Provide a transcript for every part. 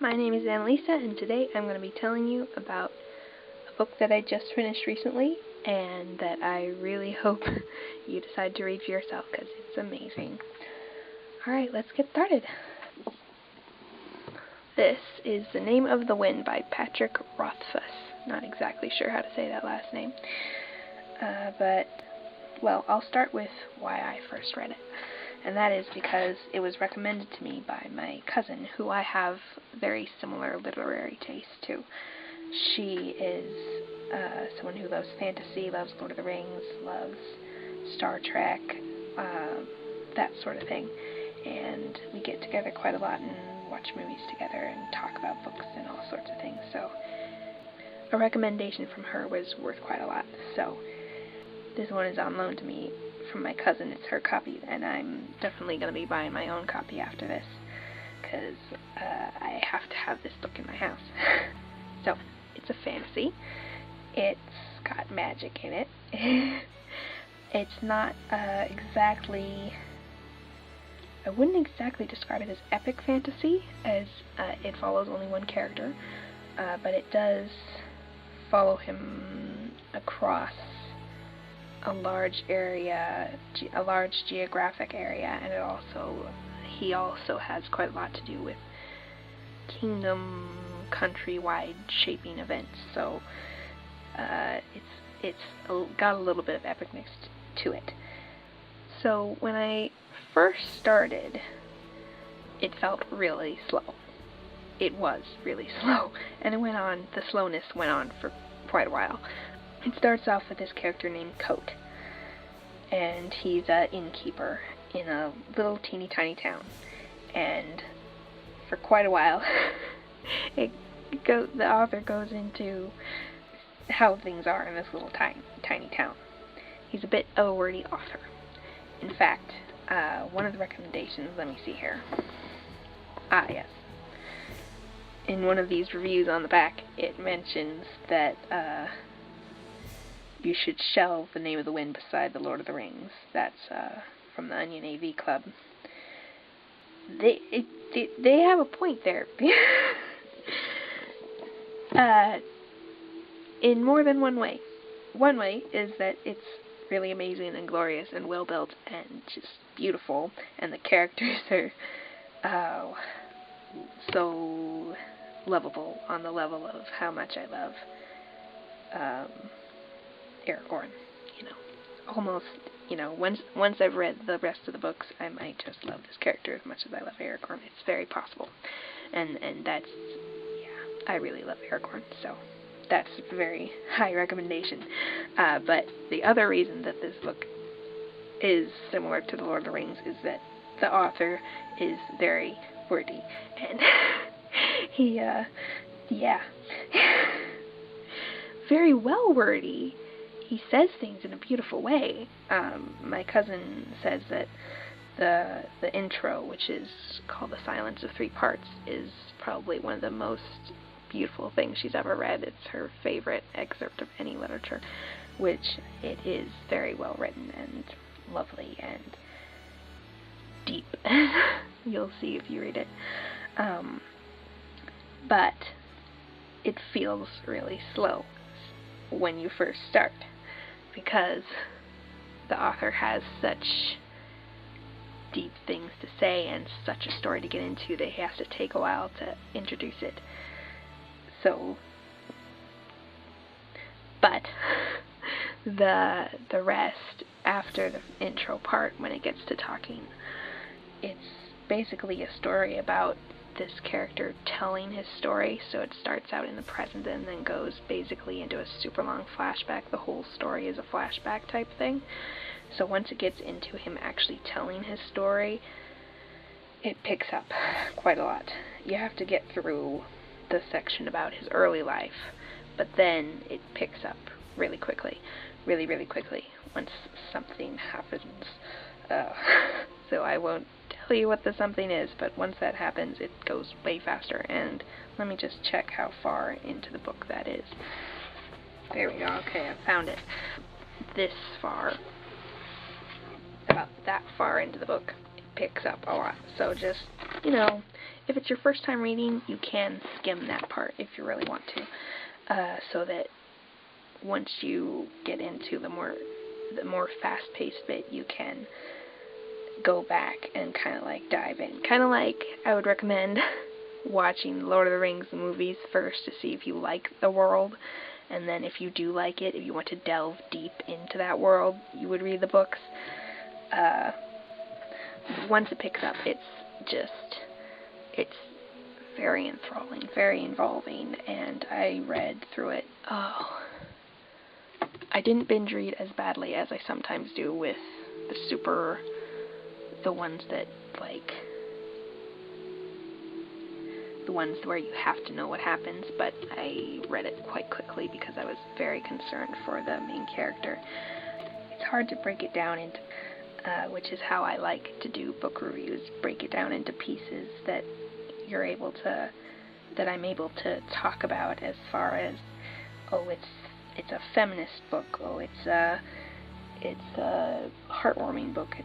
My name is Annalisa, and today I'm going to be telling you about a book that I just finished recently, and that I really hope you decide to read for yourself, because it's amazing. Alright, let's get started. This is The Name of the Wind by Patrick Rothfuss. Not exactly sure how to say that last name. Well, I'll start with why I first read it. And that is because it was recommended to me by my cousin, who I have very similar literary taste to. She is someone who loves fantasy, loves Lord of the Rings, loves Star Trek, that sort of thing. And we get together quite a lot and watch movies together and talk about books and all sorts of things. So a recommendation from her was worth quite a lot. So this one is on loan to me from my cousin. It's her copy, and I'm definitely going to be buying my own copy after this, because I have to have this book in my house. So, it's a fantasy. It's got magic in it. It's not exactly... I wouldn't exactly describe it as epic fantasy, as it follows only one character, but it does follow him across a large area, a large geographic area, and he also has quite a lot to do with kingdom, countrywide shaping events. So it's got a little bit of epicness to it. So when I first started, it felt really slow. It was really slow, and the slowness went on for quite a while. It starts off with this character named Coat, and he's an innkeeper in a little teeny tiny town. And for quite a while, the author goes into how things are in this little tiny town. He's a bit of a wordy author. In fact, one of the recommendations, let me see here. Yes. In one of these reviews on the back, it mentions that you should shelve The Name of the Wind beside The Lord of the Rings. That's from the Onion AV Club. They have a point there. In more than one way. One way is that it's really amazing and glorious and well built and just beautiful, and the characters are so lovable on the level of how much I love Aragorn. Almost, once I've read the rest of the books, I might just love this character as much as I love Aragorn. It's very possible. And that's, I really love Aragorn, so that's a very high recommendation. But the other reason that this book is similar to The Lord of the Rings is that the author is very wordy, and he, very well wordy. He says things in a beautiful way. My cousin says that the intro, which is called The Silence of Three Parts, is probably one of the most beautiful things she's ever read. It's her favorite excerpt of any literature, which it is very well written and lovely and deep. You'll see if you read it. But it feels really slow when you first start, because the author has such deep things to say and such a story to get into that he has to take a while to introduce it. So, but the rest after the intro part, when it gets to talking, it's basically a story about this character telling his story. So it starts out in the present and then goes basically into a super long flashback. The whole story is a flashback type thing. So once it gets into him actually telling his story, it picks up quite a lot. You have to get through the section about his early life, but then it picks up really quickly, really, really quickly, once something happens. So I won't tell you what the something is, but once that happens, it goes way faster. And let me just check how far into the book that is. There we go. Okay, I found it. This far, about that far into the book, it picks up a lot. So just, if it's your first time reading, you can skim that part if you really want to, so that once you get into the more fast-paced bit, you can go back and kind of like dive in. Kind of like I would recommend watching Lord of the Rings movies first to see if you like the world, and then if you do like it, if you want to delve deep into that world, you would read the books. Once it picks up, it's very enthralling, very involving, and I read through it. Oh, I didn't binge read as badly as I sometimes do with the ones that, like, the ones where you have to know what happens, but I read it quite quickly because I was very concerned for the main character. It's hard to break it down into, which is how I like to do book reviews, break it down into pieces that I'm able to talk about, as far as, oh, it's a feminist book, oh, it's a heartwarming book,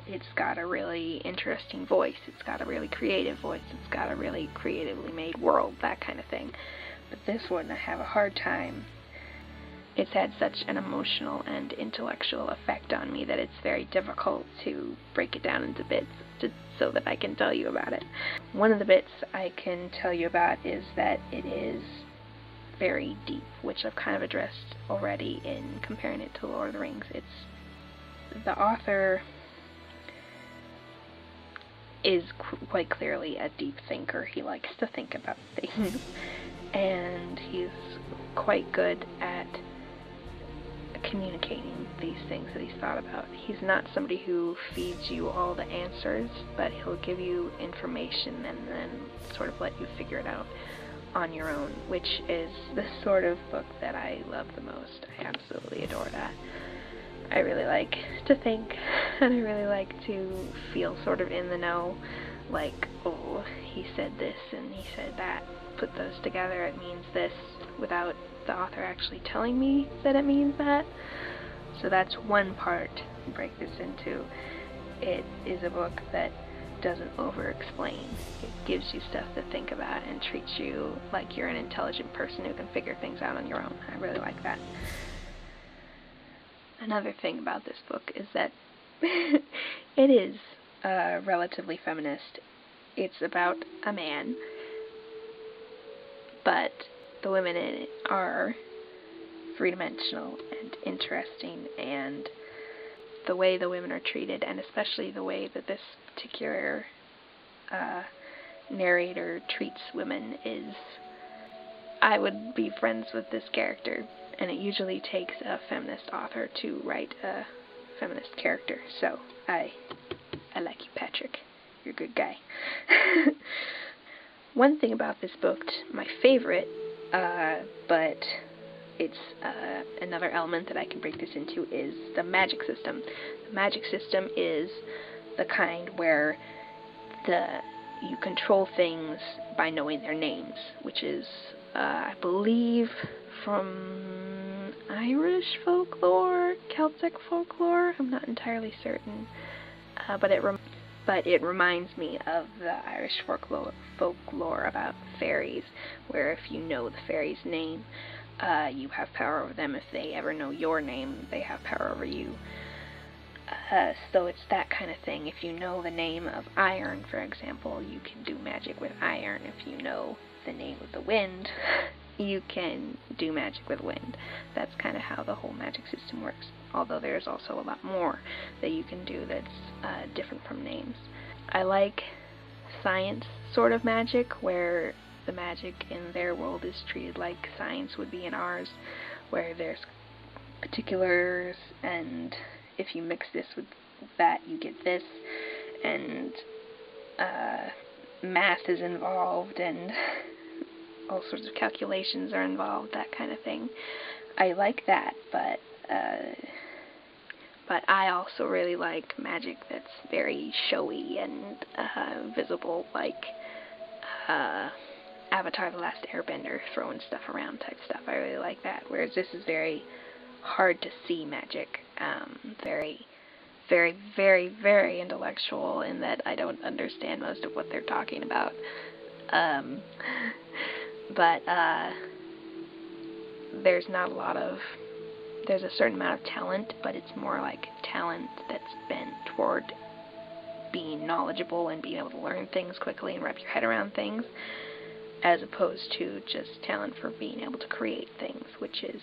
it's got a really interesting voice, it's got a really creative voice, it's got a really creatively made world, that kind of thing. But this one, I have a hard time. It's had such an emotional and intellectual effect on me that it's very difficult to break it down into bits so that I can tell you about it. One of the bits I can tell you about is that it is very deep, which I've kind of addressed already in comparing it to Lord of the Rings. The author is quite clearly a deep thinker. He likes to think about things, and he's quite good at communicating these things that he's thought about. He's not somebody who feeds you all the answers, but he'll give you information and then sort of let you figure it out on your own, which is the sort of book that I love the most. I absolutely adore that. I really like to think, and I really like to feel sort of in the know, like, oh, he said this and he said that, put those together, it means this, without the author actually telling me that it means that. So that's one part to break this into. It is a book that doesn't over-explain. It gives you stuff to think about and treats you like you're an intelligent person who can figure things out on your own. I really like that. Another thing about this book is that it is relatively feminist. It's about a man, but the women in it are three-dimensional and interesting, and the way the women are treated, and especially the way that this particular narrator treats women, is, I would be friends with this character, and it usually takes a feminist author to write a feminist character, so I like you, Patrick. You're a good guy. One thing about this book, my favorite, but it's another element that I can break this into, is the magic system. The magic system is the kind where you control things by knowing their names, which is, I believe, from Irish folklore, Celtic folklore. I'm not entirely certain, but it reminds me of the Irish folklore about fairies, where if you know the fairy's name, you have power over them. If they ever know your name, they have power over you. So it's that kind of thing. If you know the name of iron, for example, you can do magic with iron. If you know the name of the wind, you can do magic with wind. That's kind of how the whole magic system works, although there's also a lot more that you can do that's different from names. I like science sort of magic, where the magic in their world is treated like science would be in ours, where there's particulars, and if you mix this with that, you get this, and math is involved, and all sorts of calculations are involved, that kind of thing. I like that, but I also really like magic that's very showy and visible, like Avatar: The Last Airbender, throwing stuff around type stuff. I really like that, whereas this is very hard to see magic, very very, very, very intellectual in that I don't understand most of what they're talking about. But there's a certain amount of talent, but it's more like talent that's bent toward being knowledgeable and being able to learn things quickly and wrap your head around things, as opposed to just talent for being able to create things, which is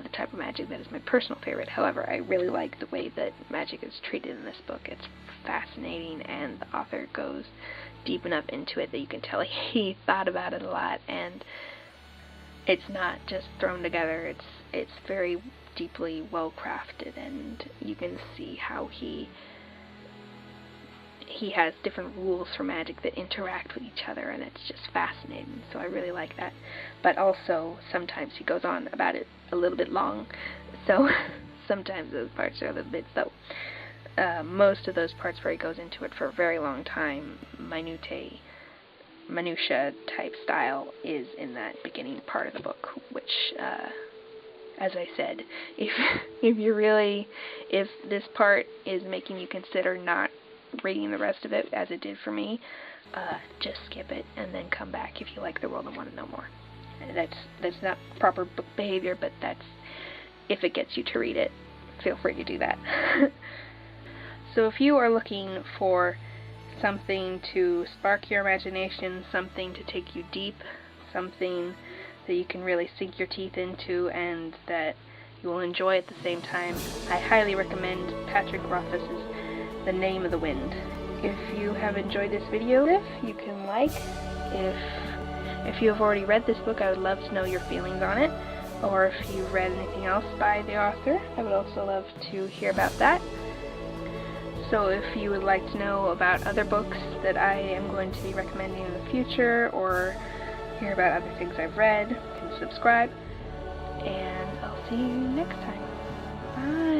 the type of magic that is my personal favorite. However, I really like the way that magic is treated in this book. It's fascinating, and the author goes deep enough into it that you can tell he thought about it a lot, and it's not just thrown together. It's very deeply well crafted, and you can see how he has different rules for magic that interact with each other, and it's just fascinating. So I really like that. But also, sometimes he goes on about it a little bit long, so sometimes those parts are a little bit slow. Most of those parts where he goes into it for a very long time, minutia type style, is in that beginning part of the book, which, as I said, if this part is making you consider not reading the rest of it, as it did for me, just skip it and then come back if you like the world and want to know more. That's not proper book behavior, but that's, if it gets you to read it, feel free to do that. So if you are looking for something to spark your imagination, something to take you deep, something that you can really sink your teeth into and that you will enjoy at the same time, I highly recommend Patrick Rothfuss's The Name of the Wind. If you have enjoyed this video, you can like. If you have already read this book, I would love to know your feelings on it. Or if you've read anything else by the author, I would also love to hear about that. So if you would like to know about other books that I am going to be recommending in the future, or hear about other things I've read, you can subscribe. And I'll see you next time. Bye!